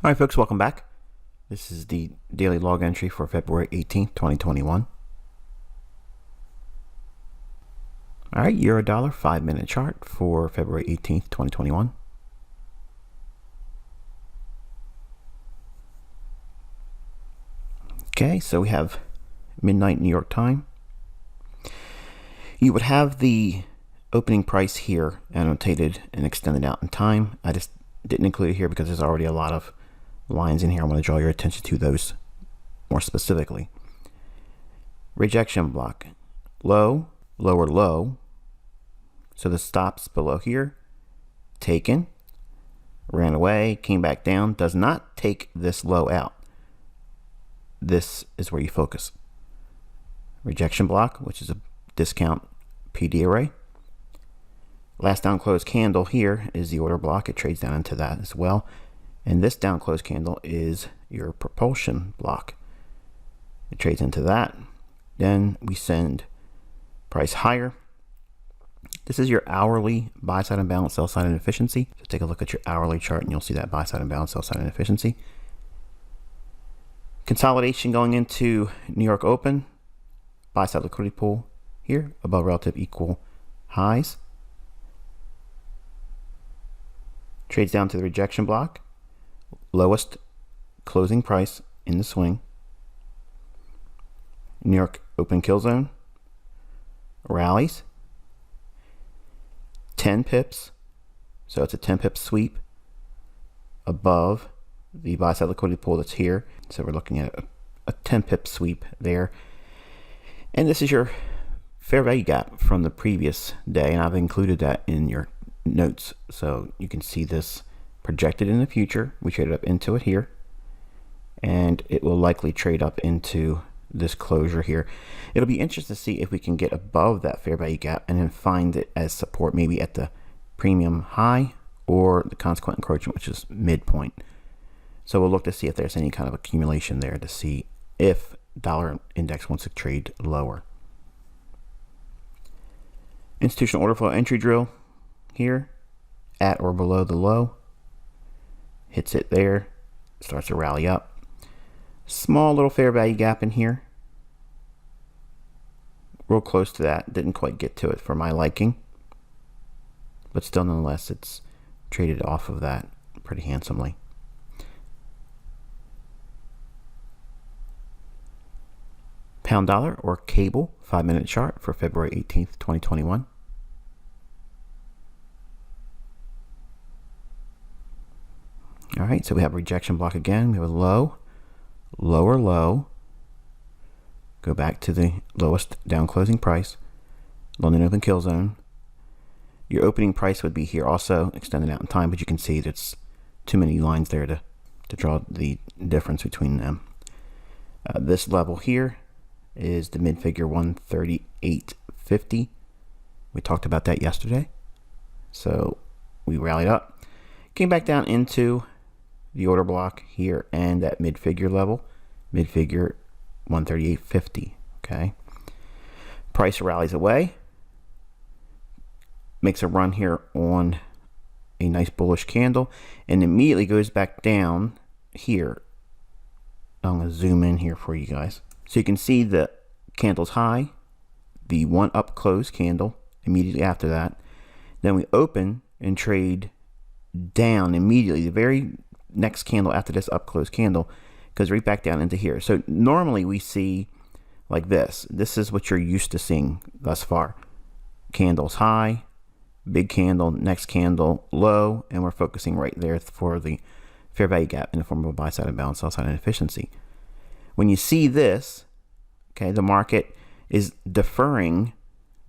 All right, folks, welcome back. This is the daily log entry for February 18th, 2021. All right, Euro-dollar 5-minute chart for February 18th, 2021. Okay, so we have midnight New York time. You would have the opening price here annotated and extended out in time. I just didn't include it here because there's already a lot of lines in here. I want to draw your attention to those more specifically. Rejection block, low, lower low. So the stops below here, taken, ran away, came back down, does not take this low out. This is where you focus. Rejection block, which is a discount PD array. Last down close candle here is the order block. It trades down into that as well. And this down close candle is your propulsion block. It trades into that. Then we send price higher. This is your hourly buy side imbalance, sell side inefficiency. So take a look at your hourly chart and you'll see that buy side imbalance, sell side inefficiency. Consolidation going into New York Open. Buy side liquidity pool here above relative equal highs. Trades down to the rejection block. Lowest closing price in the swing. New York Open kill zone. Rallies. 10 pips. So it's a 10 pip sweep above the buy side liquidity pool that's here. So we're looking at a 10 pip sweep there. And this is your fair value gap from the previous day. And I've included that in your notes. So you can see this projected in the future. We traded up into it here, and it will likely trade up into this closure here. It'll be interesting to see if we can get above that fair value gap and then find it as support maybe at the premium high or the consequent encroachment, which is midpoint. So we'll look to see if there's any kind of accumulation there to see if dollar index wants to trade lower. Institutional order flow entry drill here at or below the low. Hits it there, starts to rally up. Small little fair value gap in here. Real close to that. Didn't quite get to it for my liking. But still, nonetheless, it's traded off of that pretty handsomely. Pound dollar or cable 5-minute chart for February 18th, 2021. All right, so we have rejection block again. We have a low, lower low. Go back to the lowest down closing price. London Open kill zone. Your opening price would be here also, extended out in time, but you can see there's too many lines there to draw the difference between them. This level here is the mid-figure 138.50. We talked about that yesterday. So we rallied up. Came back down into the order block here and that mid-figure level, mid-figure 138.50. Okay, price rallies away, makes a run here on a nice bullish candle, and immediately goes back down here. I'm gonna zoom in here for you guys so you can see the candle's high, the one up close candle immediately after that. Then we open and trade down immediately, the very next candle after this up close candle goes right back down into here. So normally we see like this. This is what you're used to seeing thus far. Candles high, big candle, next candle low, and we're focusing right there for the fair value gap in the form of a buy side imbalance, sell side inefficiency. When you see this, okay, the market is deferring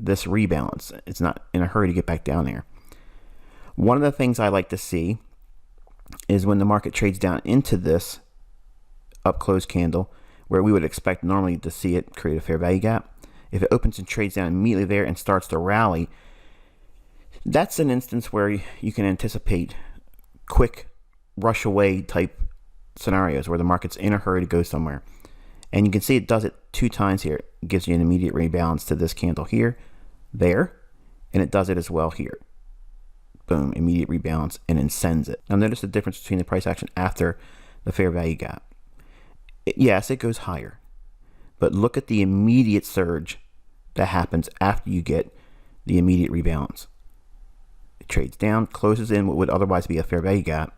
this rebalance. It's not in a hurry to get back down there. One of the things I like to see is when the market trades down into this up close candle, where we would expect normally to see it create a fair value gap. If it opens and trades down immediately there and starts to rally, that's an instance where you can anticipate quick rush away type scenarios where the market's in a hurry to go somewhere. And you can see it does it 2 times here. It gives you an immediate rebalance to this candle here, there, and it does it as well here. Boom, immediate rebalance, and then sends it. Now notice the difference between the price action after the fair value gap. Yes, it goes higher, but look at the immediate surge that happens after you get the immediate rebalance. It trades down, closes in what would otherwise be a fair value gap,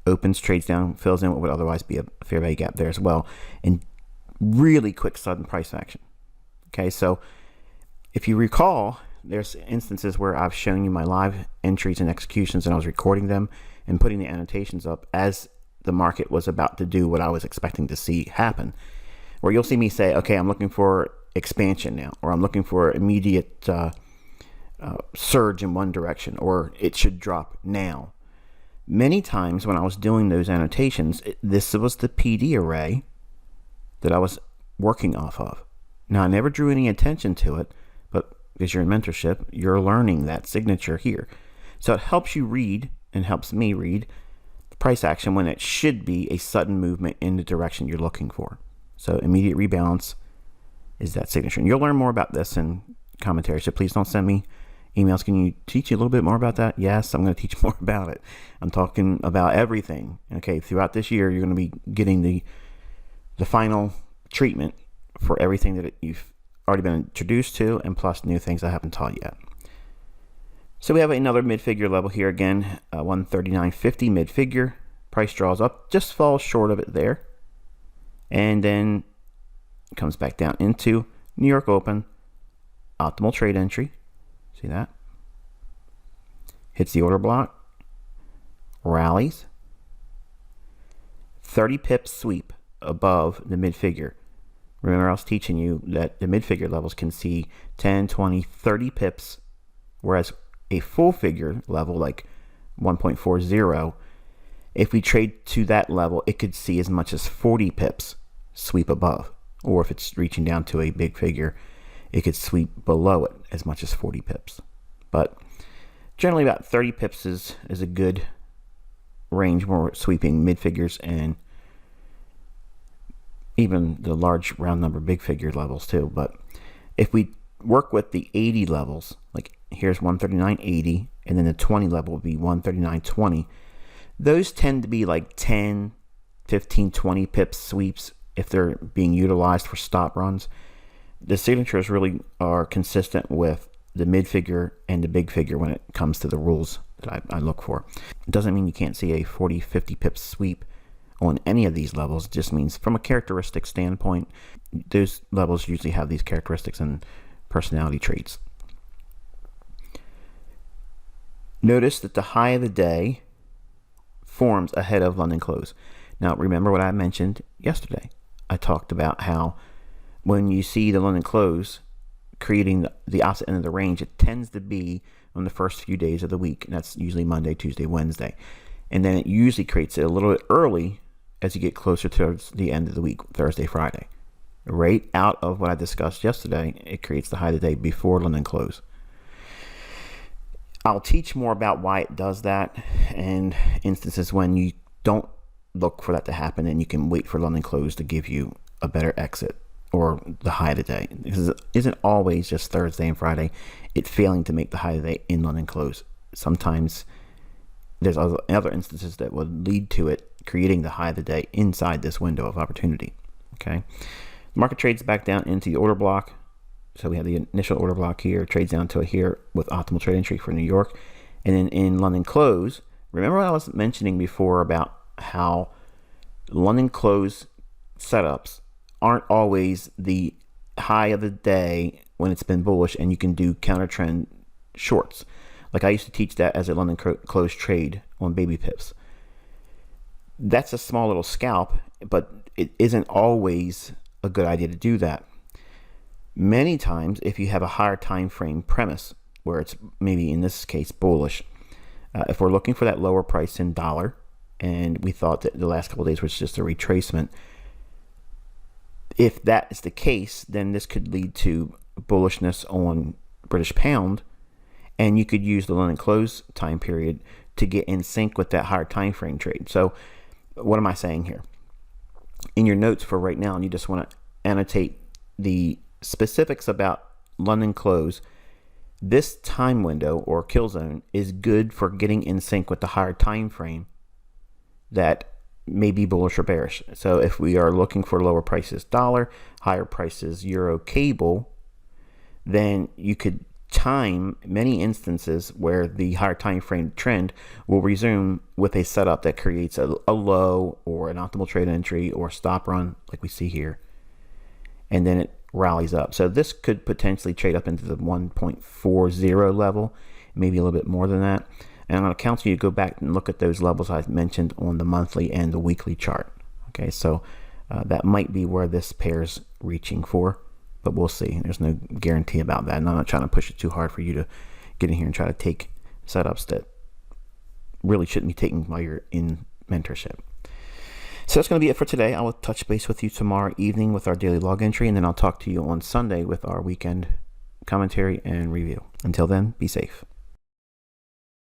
opens, trades down, fills in what would otherwise be a fair value gap there as well, and really quick sudden price action. Okay, so if you recall, there's instances where I've shown you my live entries and executions, and I was recording them and putting the annotations up as the market was about to do what I was expecting to see happen, where you'll see me say, okay, I'm looking for expansion now, or I'm looking for immediate surge in one direction, or it should drop now. Many times when I was doing those annotations, this was the PD array that I was working off of. Now, I never drew any attention to it, but because you're in mentorship, you're learning that signature here. So it helps you read and helps me read the price action when it should be a sudden movement in the direction you're looking for. So immediate rebalance is that signature. And you'll learn more about this in commentary. So please don't send me emails. Can you teach you a little bit more about that? Yes, I'm going to teach more about it. I'm talking about everything. Okay, throughout this year, you're going to be getting the final treatment for everything that you've already been introduced to, and plus new things I haven't taught yet. So we have another mid-figure level here again, 139.50 mid-figure. Price draws up, just falls short of it there, and then comes back down into New York Open, optimal trade entry. See that? Hits the order block, rallies, 30 pips sweep above the mid-figure. Remember, I was teaching you that the mid-figure levels can see 10, 20, 30 pips, whereas a full figure level like 1.40, if we trade to that level, it could see as much as 40 pips sweep above. Or if it's reaching down to a big figure, it could sweep below it as much as 40 pips. But generally about 30 pips is a good range when we're sweeping mid-figures and even the large round number big figure levels too. But if we work with the 80 levels, like here's 139.80, and then the 20 level would be 139.20. Those tend to be like 10, 15, 20 pips sweeps if they're being utilized for stop runs. The signatures really are consistent with the mid figure and the big figure when it comes to the rules that I look for. It doesn't mean you can't see a 40, 50 pips sweep on any of these levels. It just means from a characteristic standpoint, those levels usually have these characteristics and personality traits. Notice that the high of the day forms ahead of London close. Now remember what I mentioned yesterday. I talked about how when you see the London close creating the opposite end of the range, it tends to be on the first few days of the week, and that's usually Monday, Tuesday, Wednesday. And then it usually creates it a little bit early as you get closer towards the end of the week, Thursday, Friday. Right out of what I discussed yesterday, it creates the high of the day before London close. I'll teach more about why it does that and instances when you don't look for that to happen and you can wait for London close to give you a better exit or the high of the day. Because it isn't always just Thursday and Friday, it's failing to make the high of the day in London close. Sometimes there's other instances that would lead to it creating the high of the day inside this window of opportunity. Okay, the market trades back down into the order block. So we have the initial order block here, trades down to it here with optimal trade entry for New York. And then in London close, remember what I was mentioning before about how London close setups aren't always the high of the day when it's been bullish and you can do counter trend shorts. Like I used to teach that as a London close trade on baby pips. That's a small little scalp, but it isn't always a good idea to do that. Many times, if you have a higher time frame premise, where it's maybe in this case bullish, if we're looking for that lower price in dollar, and we thought that the last couple of days was just a retracement, if that is the case, then this could lead to bullishness on British pound, and you could use the London close time period to get in sync with that higher time frame trade. So what am I saying here? In your notes for right now, and you just want to annotate the specifics about London close, this time window or kill zone is good for getting in sync with the higher time frame that may be bullish or bearish. So if we are looking for lower prices dollar, higher prices euro cable, then you could time many instances where the higher time frame trend will resume with a setup that creates a low or an optimal trade entry or stop run like we see here, and then it rallies up. So this could potentially trade up into the 1.40 level, maybe a little bit more than that. And I'm going to counsel you to go back and look at those levels I've mentioned on the monthly and the weekly chart. Okay, so that might be where this pair's reaching for, but we'll see. There's no guarantee about that, and I'm not trying to push it too hard for you to get in here and try to take setups that really shouldn't be taken while you're in mentorship. So that's going to be it for today. I will touch base with you tomorrow evening with our daily log entry, and then I'll talk to you on Sunday with our weekend commentary and review. Until then, be safe.